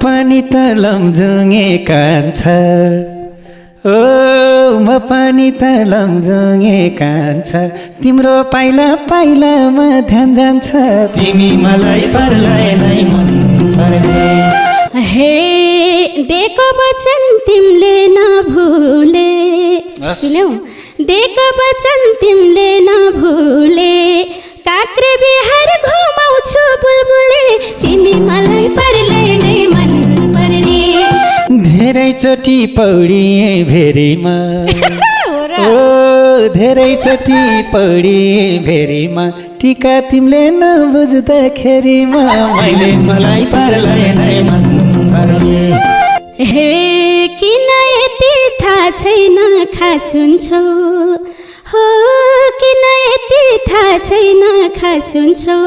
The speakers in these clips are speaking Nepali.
पनि त लमजुङे कान्छ ओ म पनि त लमजुङे कान्छ तिम्रो पाइला पाइलामा ध्यान जान्छ तिमी मलाई परलाई नै मन पर्ने हे दिएको वचन तिमीले नभुले सुन्यौ दिएको वचन तिमीले नभुले काक्रे बिहार घुमाउँछु बुलबुले तिमी मलाई परलाई नै मन पर्ने धेरैचोटि पौडिए भेरीमा ओ धेरैचोटि पौडिए भेरीमा टिका तिमीले नबुझ्दाखेरिमा मैले मलाई परलाई नै मन पर्ने हे किन यति थाहा छैन खास हुन्छौ हो किन यति थाहा छैन खास हुन्छौ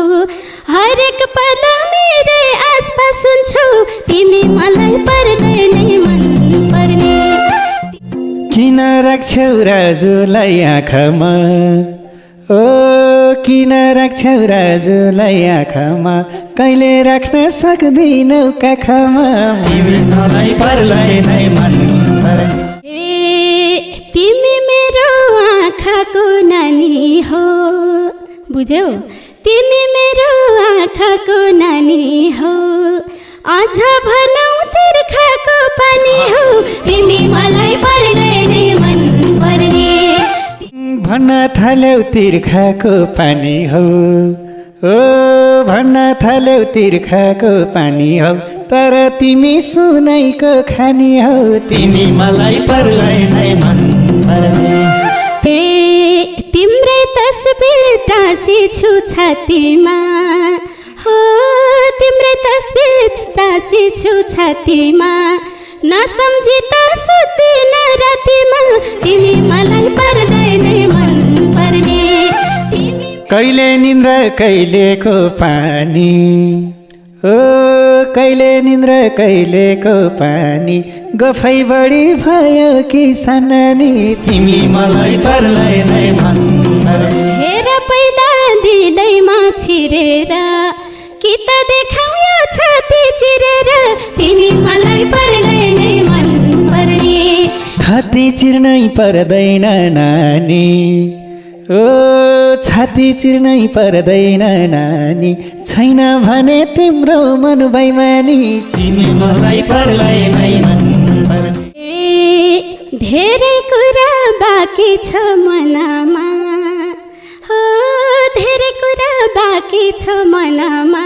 हरेक पल मेरै आसपास हुन्छौ तिमी मलाई परलाई नै मन पर्ने किन राख्छौ राजुलाई आँखामा ओ किन राख्छौ राजुलाई आँखामा कहिले राख्न सक्दिनौ काखमा तिमी मलाई परलाई नै मन पर्ने तिमी मेरो आँखाको नानी हो बुझ्यौ तिमी मेरो आँखाको नानी हो अझ भनौ तिर्खाको पानी हो तिमी मलाई परलाई नै मन पर्ने भन्न थाल्यौ तिर्खाको पानी हो ओ भन्न थाल्यौ तिर्खाको पानी हो तर तिमी सुनाइको खानी हो तिमी मलाई परलाई नै मन पर्ने तिम्रै तस्बिर टाँसिछु छातीमा हो तिम्रै तस्बिर टाँसिछु छातीमा नसम्झी त सुत्दिन रातिमा तिमी मलाई परलाई नै मन पर्ने कहिले निन्द्रा कहिलेको पानी ओ कहिले निन्द्रा कहिलेको पानी गफै बढी भयो कि सानानी तिमी मलाई परलाई नै मन पर्ने हेर पहिला दिलैमा छिरेर कि त देखाउ यो छाती चिरेर तिमी मलाई परलाई नै मन पर्ने छाती चिर्नै पर्दैन नानी ओ छाती चिर्नै पर्दैन नानी छैन भने तिम्रो मन बैमानी तिमी मलाई परलाई नै मन पर्ने धेरै कुरा बाँकी छ मनमा हो धेरै कुरा बाँकी छ मनमा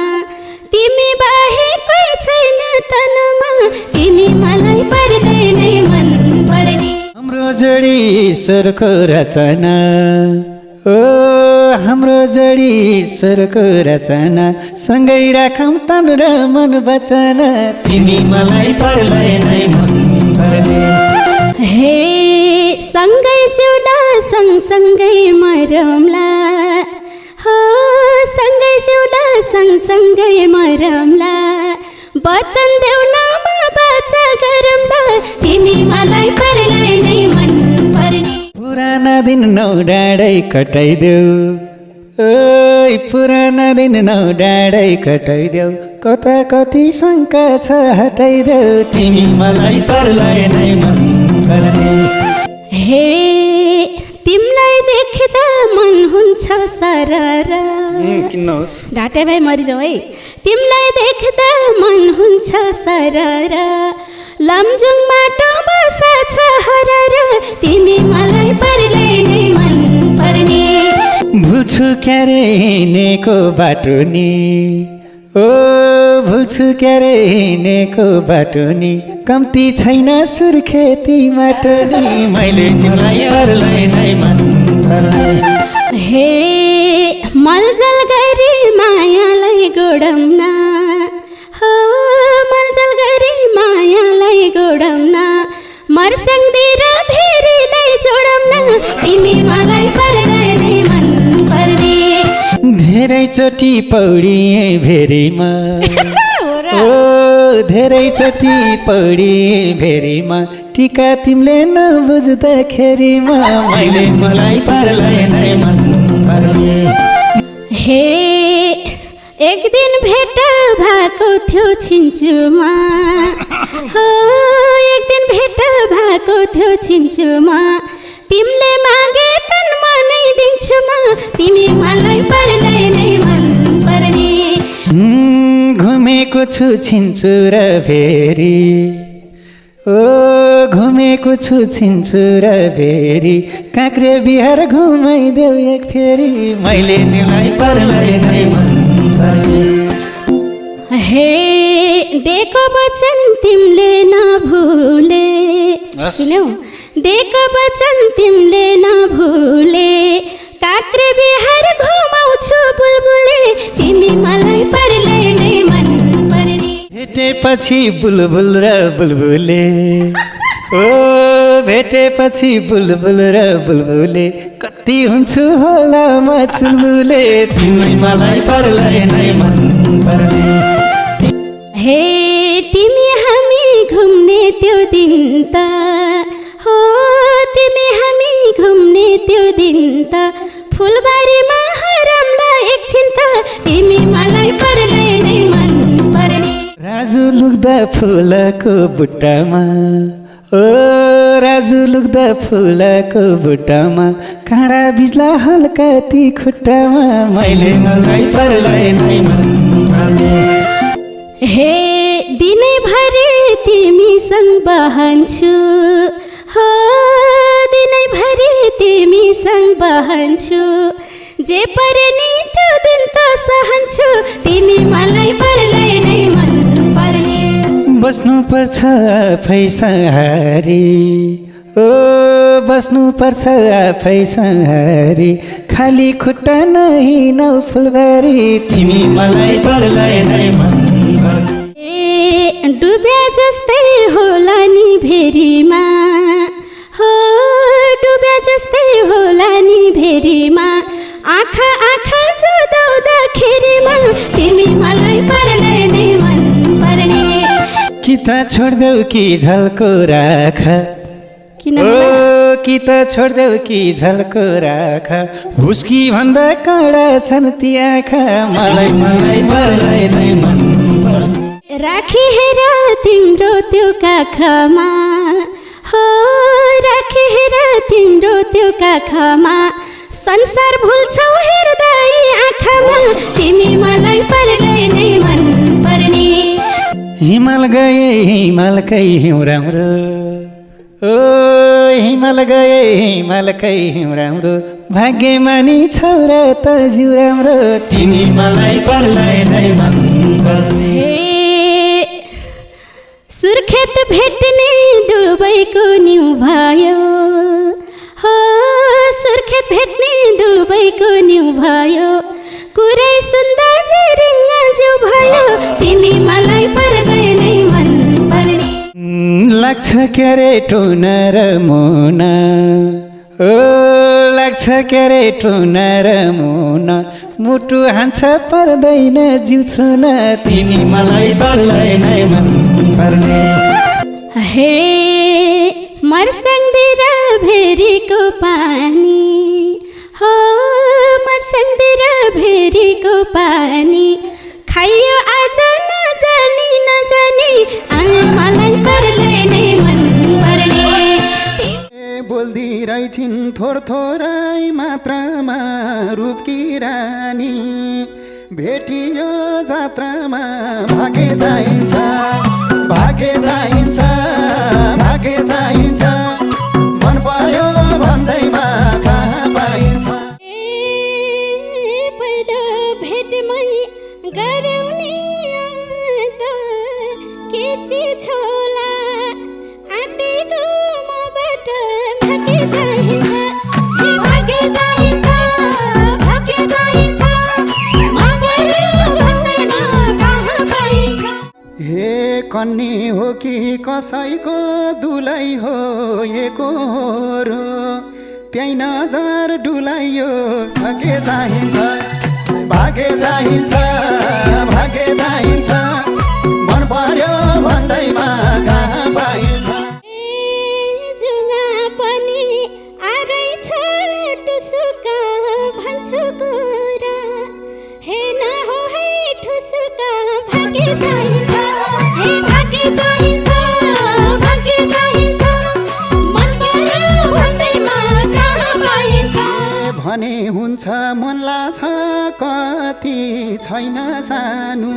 तिमी बाहेक कोही छैन तनमा तिमी मलाई परलाई नै मन पर्ने हाम्रो जोडी ईश्वरको रचना ओ हाम्रो जोडी ईश्वरको रचना सँगै राखौँ तन र मन बचना तिमी मलाई परलाई नै मन पर्ने हे सँगै जिउँला सँगसँगै मरौँला हो सँगै जिउँला सँगसँगै मरौँला वचन देऊ न म बाचा गरौँला तिमी मलाई परलाई नै मन पर्ने पुराना दिन नौ डाँडै कटाइदेऊ ओइ पुराना दिन नौ डाँडै कटाइदेऊ कता कति शङ्का छ हटाइदेऊ तिमी मलाई परलाई नै मन पर्ने हे तिमीलाई देख्दा मन हुन्छ सरर ढाटे भाइ मरिजाऊ है तिमीलाई देख्दा मन हुन्छ सरर लमजुङ माटो बसा छ हरर तिमी मलाई परलाई नै मन पर्ने भुल्छु क्यारे हिँडेको बाटो नि ओ भुल्छु क्यारे हिँडेको बाटो नि कम्ती छैन सुर्खेती माटो नि मैले तिमीलाई परलाई नै मन पर्ने हे मलजल गरी मायालाई गोडौन हो मलजल गरी मायालाई गोडौन मर्स्याङतिर भेरीलाई जोडौन तिमी मलाई परलाई नै मन पर्ने धेरैचोटि पौडिए भेरीमा ओ धेरैचोटि पौडिए भेरीमा टिका तिमीले नबुझ्दाखेरिमा मैले मलाई परलाई नै मन पर्ने हे एक दिन भेट भएको थियो छिन्चुमा हो एक दिन भेट भएको थियो छिन्चुमा तिमीले मागे तन म नै दिन्छु म तिमी मलाई पर्दै नै मन पर्ने घुमेको छु छिन्चु र भेरी ओ घुमेको छु छिन्चु र भेरी काँक्रे बिहार घुमाइदेऊ एक फेरि मैले तिमीलाई पर्दै नै मन पर्ने हे दिएको वचन तिमीले नभुले सुन्यौ दिएको वचन तिमीले नभुले काँक्रे बिहार घुमाउँछु बुलबुले तिमी मलाई पर्दै नै मन पर्ने भेटेपछि बुलबुल र बुलबुले ओ भेटेपछि बुलबुल र बुलबुले कति हुन्छु होला म चुलबुले तिमी मलाई पर्दै नै मन पर्ने हे तिमी हामी घुम्ने त्यो दिन त हो तिमी हामी घुम्ने त्यो दिन त फुलबारीमा हरामलाई एकछिन त तिमी मलाई पर्दै नै मन पर्ने राजु लुक्दा फुलको बुट्टामा ओ राजु लुक्दा फुलको बुट्टामा काँडा बिज्ला हल्का ती खुट्टामा मैले मलाई पर्दै नै मन पर्ने हे दिनैभरि तिमीसँग बहन्छु हो दिनैभरि तिमीसँग बहन्छु जे परे नि त्यो दिन त सहन्छु तिमी मलाई पर्दै नै मन पर्ने बस्नुपर्छ आफैसँग हारी ओ बस्नुपर्छ आफैसँग हारी खाली खुट्टा नहिँडौ फुलबारी तिमी मलाई पर्दै नै मन डुब्या जस्तै होला नि भेरीमा हो डुब्या जस्तै होला नि भेरीमा आँखा आँखा जोदाउँदाखेरिमा तिमी मलाई पर्दै नै मन पर्ने कि त छोड्देऊ कि झल्को राख किन ओ कि त छोड्देऊ कि झल्को राख हुस्की भन्दा कडा छन् ती आँखा मलाई मलाई पर्दै नै मन पर्ने राखी हेर तिम्रो त्यो काखमा हो राखी हेर तिम्रो त्यो काखमा संसार भुल्छौ हेर्दै आँखामा तिमी मलाई पर्दै नै मन पर्ने हिमाल गए हिमालकै हिउँ राम्रो ओ हिमाल गए हिमालकै हिउँ राम्रो भाग्यमानी छौरा त जिउ राम्रो तिमी मलाई पर्दै नै मन पर्ने सुर्खेत भेट्ने दुबईको न्यु भयो हो सुर्खेत भेट्ने दुबईको न्यु भयो कुरै सुन्दा जिरिङ्गा जो भयो तिमी मलाई पर्दै नै मन पर्ने लाग्छ क्यारे टुना र मुना ओ लाग्छ क्यारे टुना र मुना मुटु हान्छ पर्दैन जिउ छुन तिमी मलाई पर्दै नै मन पर्ने हे मर्स्याङतिर भेरीको पानी हो मर्स्याङतिर भेरीको पानी खाइयो आज नजानी नजानी मलाई पर्दै नै मन पर्ने बोल्दी रहेछिन् थोर थोरै मात्रामा रूपकी रानी भेटियो जात्रामा भागे चाहिन्छ भागे चाहिन्छ भागे चाहिन्छ मन पर्यो भन्दैमा कहाँ पाइन्छ पहिलो भेटमै गरौँ नि त के चिज होला आँटेको मबाट भागे चाहिन्छ भागे चाहिन्छ भागे चाहिन्छ मन पर्यो भन्दैमा कहाँ पाइन्छ हे कन्नी हो कि कसैको दुलै हो एकहोरो त्यही नजर डुलाइयो भागे चाहिन्छ भागे चाहिन्छ भागे चाहिन्छ मन पर्यो भन्दैमा कहाँ पाइन्छ जुगा पनि आरैछ टुसुका भन्छु कुरा हे न हो है भने हुन्छ मनला छ कति छैन सानो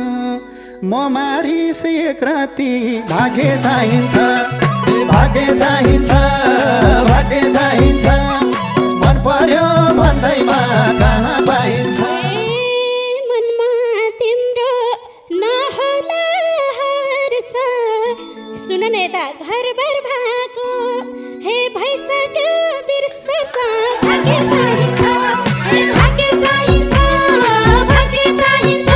म मारिस एक राति भाग्य चाहिन्छ भाग्य चाहिन्छ भाग्य चाहिन्छ मन पर्यो भन्दैमा कहाँ पाइन्छ मनमा तिम्रो नहोला हर्ष सुन न यता घरबार भएको हे भइसक्यो बिर्सर्छ भाग्य चाहिन्छ हे भाग्य चाहिन्छ भाग्य चाहिन्छ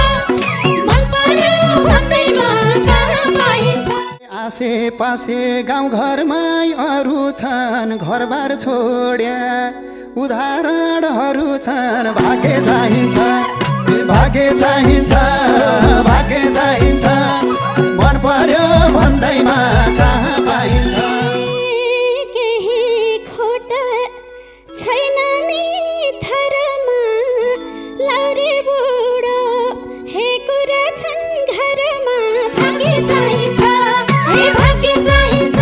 मन पर्यो भन्दैमा कहाँ पाइन्छ आसे पासे गाउँघरमै अरू छन् घरबार छोड्या उदाहरणहरू छन् भाग्य चाहिन्छ भाग्य चाहिन्छ भाग्य चाहिन्छ मन पर्यो भन्दैमा कहाँ पाइन्छ केही खोटा छैन नि थरमा लौरे बुढो हे कुरा छन् घरमा भाग्य चाहिन्छ हे भाग्य चाहिन्छ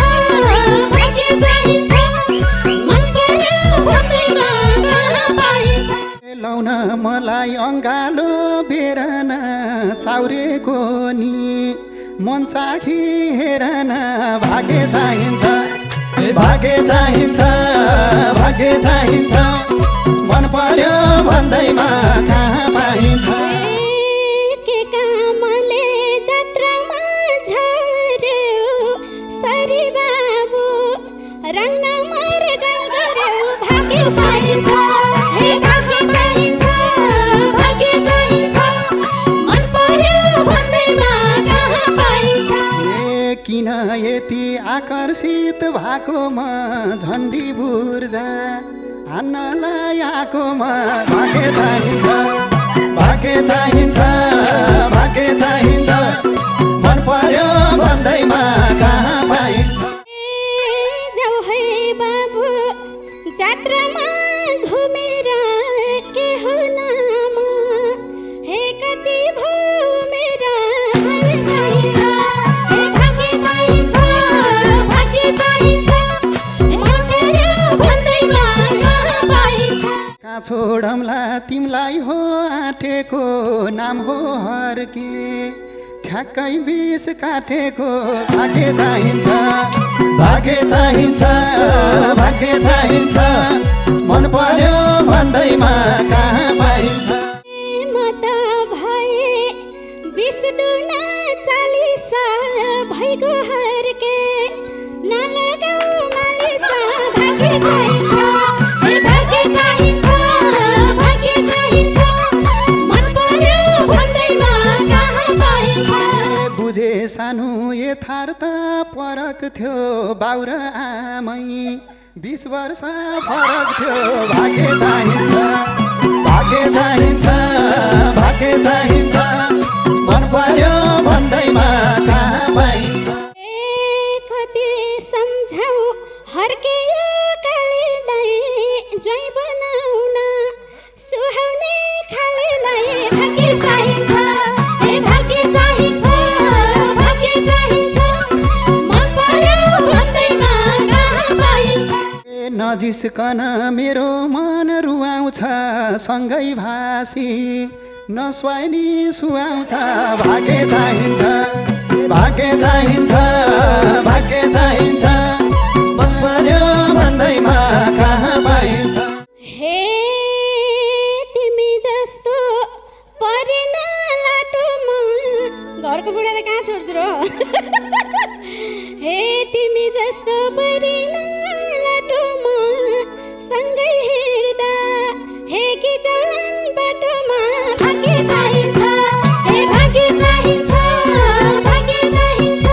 भाग्य चाहिन्छ मन पर्यो भन्दैमा कहाँ पाइन्छ लाउन मलाई अङ्गालो बेरन चाउरेको नि मन साखी हेरन भाग्य चाहिन्छ भाग्य चाहिन्छ भाग्य चाहिन्छ मन पर्यो भन्दैमा कहाँ पाइन्छ के कामले जात्रामा झर्यो सरी बाबु रङ्ग मर गऱ्यो भाग्य चाहिन्छ हे भाग्य चाहिन्छ भाग्य चाहिन्छ मन पर्यो भन्दैमा कहाँ पाइन्छ ए किन यति आकर्षित भएकोमा झन्डी बुर्जा हान्नलाई आएकोमा भाग्य चाहिन्छ भाग्य चाहिन्छ भाग्य चाहिन्छ मन पर्यो भन्दैमा कहाँ पाइन्छ जाऊ है बाबु जात्रामा घुमेर के हो नाम हे कति भो मेरा भाग्य चाहिन्छ हे भाग्य चाहिन्छ भाग्य चाहिन्छ मन पर्यो भन्दैमा कहाँ पाइन्छ कहाँ छोडौँला तिमीलाई हो आँटेको नाम हो हर्के ठ्याक्कै बिस काटेको भाग्य चाहिन्छ भाग्य चाहिन्छ भाग्य चाहिन्छ मन पर्यो भन्दैमा कहाँ पाइन्छ म त भए 20 दुना 40 भइगो हर्के नलगाऊ मालिस भाग्य चाहिन्छ हे भाग्य चाहिन्छ भाग्य चाहिन्छ मन पर्यो भन्दैमा कहाँ पाइन्छ बुझे सानो यथार्थ फरक थियो बाउ र आमै 20 वर्ष फरक थियो भाग्य चाहिन्छ भाग्य चाहिन्छ भाग्य चाहिन्छ मन पर्यो भन्दैमा कहाँ पाइन्छ कति सम्झाउ हर्के यो कालीलाई ज्वाइँ बनाउन सुहाउने खालेलाई भाग्य चाहिन्छ हे भाग्य चाहिन्छ भाग्य चाहिन्छ मन पर्यो भन्दैमा कहाँ पाइन्छ नजिस्कन मेरो मन रुवाउँछ सँगै भासी नस्वाइनी सुहाउँछ भाग्य चाहिन्छ भाग्य चाहिन्छ भाग्य चाहिन्छ मन पर्यो भन्दैमा कहाँ पाइन्छ हे तिमी जस्तो परेन लाटोमा घरको बुढा त कहाँ छोड्छु र हे तिमी जस्तो परेन लाटोमा सँगै हिँड्दा हे कि चलन बाटोमा भाग्य चाहिन्छ हे भाग्य चाहिन्छ भाग्य चाहिन्छ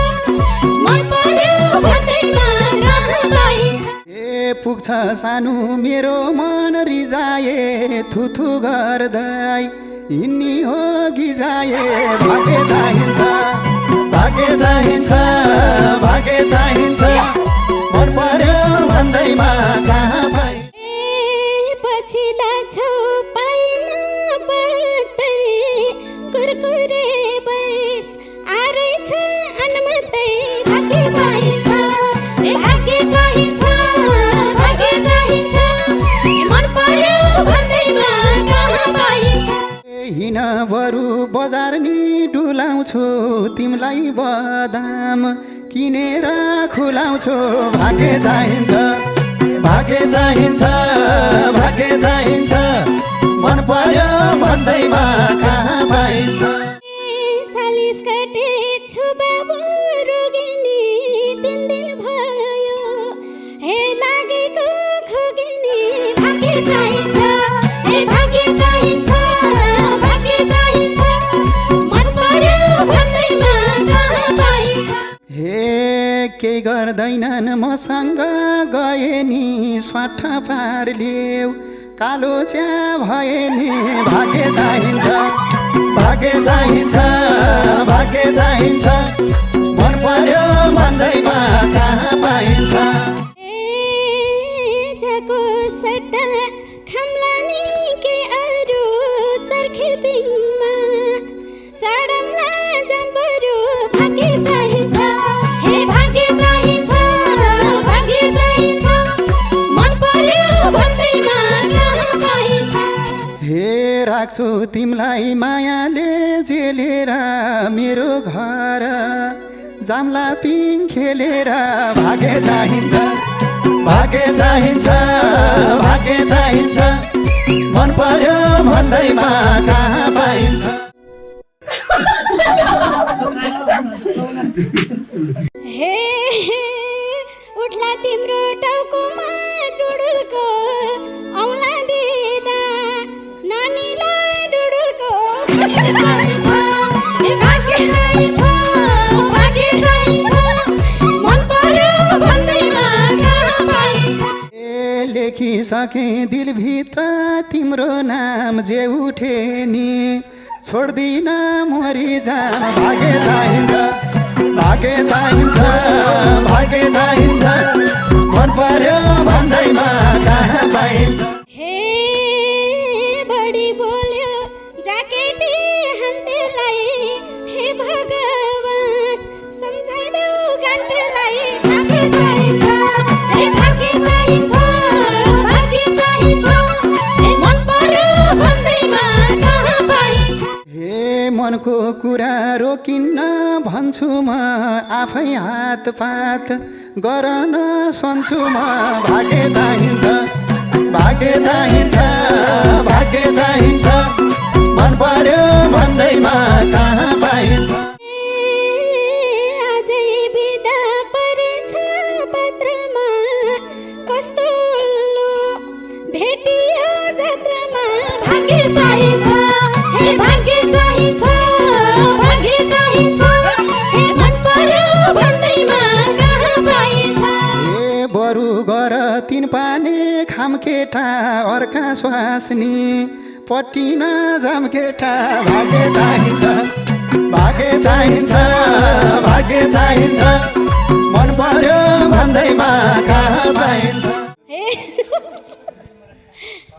मन पर्यो भन्दैमा कहाँ पाइन्छ ए पुग्छ सानो मेरो मन रिजाए थुथु गर्दै हिँड्नी हो गिजाए भाग्य चाहिन्छ भाग्य चाहिन्छ भाग्य चाहिन्छ मन पर्यो भन्दैमा कहाँ पाइन्छ पछि लाछौ पाइन बत्तै कुरकुरे बैस आरैछ अनुमतै भाग्य चाहिन्छ हे भाग्य चाहिन्छ भाग्य चाहिन्छ मन पर्यो भन्दै तिमीलाई बदाम किनेर खुलाउँछु भाग्य चाहिन्छ भाग्य चाहिन्छ भाग्य चाहिन्छ मन पर्यो भन्दैमा कहाँ पाइन्छ 40 कटेछु बाबु रोगिनी 3 दिन भयो हे लागेको खोगिनी भाग्य चाहिन्छ हे भाग्य चाहिन्छ भाग्य चाहिन्छ मन पर्यो भन्दैमा कहाँ पाइन्छ हे केही गर्दैनन् मसँग गए नि स्वाठ पार ल्याऊ कालो च्या भए नि भाग्य चाहिन्छ भाग्य चाहिन्छ भाग्य चाहिन्छ मन पर्यो भन्दैमा कहाँ पाइन्छ जाको सट्टा खम्लानी के अरू चर्खे बिङमा चढम्ला जम्बरू भाग्य चाहिन्छ हे भाग्य चाहिन्छ भाग्य चाहिन्छ मन पर्यो भन्दैमा कहाँ पाइन्छ हे राख्छु तिमीलाई मायाले जेलेर मेरो घर जाम्ला पिङ खेलेर भाग्य चाहिन्छ भाग्य चाहिन्छ भाग्य चाहिन्छ मन पर्यो भन्दैमा कहाँ पाइन्छ हे उठ्ला तिम्रो टाउकोमा डुडुलको औँला दिँदा नानीलाई डुडुलको भाग्य चाहिन्छ भाग्य चाहिन्छ मन पर्यो भन्दैमा कहाँ पाइन्छ ए लेखिसके दिलभित्र तिम्रो नाम जे उठे नि छोड्दिन मरि जान भाग्य चाहिन्छ भाग्य चाहिन्छ भाग्य चाहिन्छ मन पर्यो भन्दैमा कहाँ पाइन्छ हे बढी बोल्यो ज्याकेटी हान्तेलाई हे भगवान् सम्झाइदेऊ गान्टेलाई भाग्य चाहिन्छ हे भाग्य चाहिन्छ भाग्य चाहिन्छ हे मन पर्यो भन्दैमा कहाँ पाइन्छ हे मनको कुरा रोकिन्न भन्छु म आफै हातपात गरन सन्छु म भाग्य चाहिन्छ भाग्य चाहिन्छ भाग्य चाहिन्छ मन पर्यो भन्दैमा कहाँ पाइन्छ आजै बिदा परेछ पत्रमा कस्तो उल्लु भेटियो जात्रामा भाग्य चाहिन्छ हे भाग्य चाहिन्छ भाग्य चाहिन्छ हे मन पर्यो भन्दैमा कहाँ पाइन्छ ए बरु गर तिन पाने खाम केटा अर्का स्वास्नी पट्टिन जाम केटा भाग्य चाहिन्छ भाग्य चाहिन्छ भाग्य चाहिन्छ मन पर्यो भन्दैमा कहाँ पाइन्छ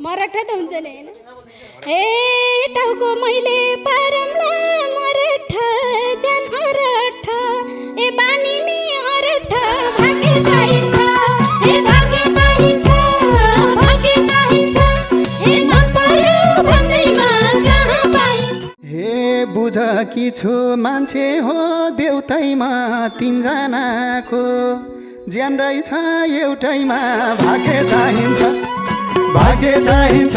मराठा त हुन्छ नि होइन हे टाउको मैले पारम्ला मराठा जान अरठा ए बानी नि अरठा भाग्य चाहिन्छ हे भाग्य चाहिन्छ भाग्य चाहिन्छ हे मन पर्यो भन्दैमा कहाँ पाइन्छ हे बुझ कि छु मान्छे हो देउतैमा तिनजनाको ज्यान रहेछ एउटैमा भाग्य चाहिन्छ भाग्य चाहिन्छ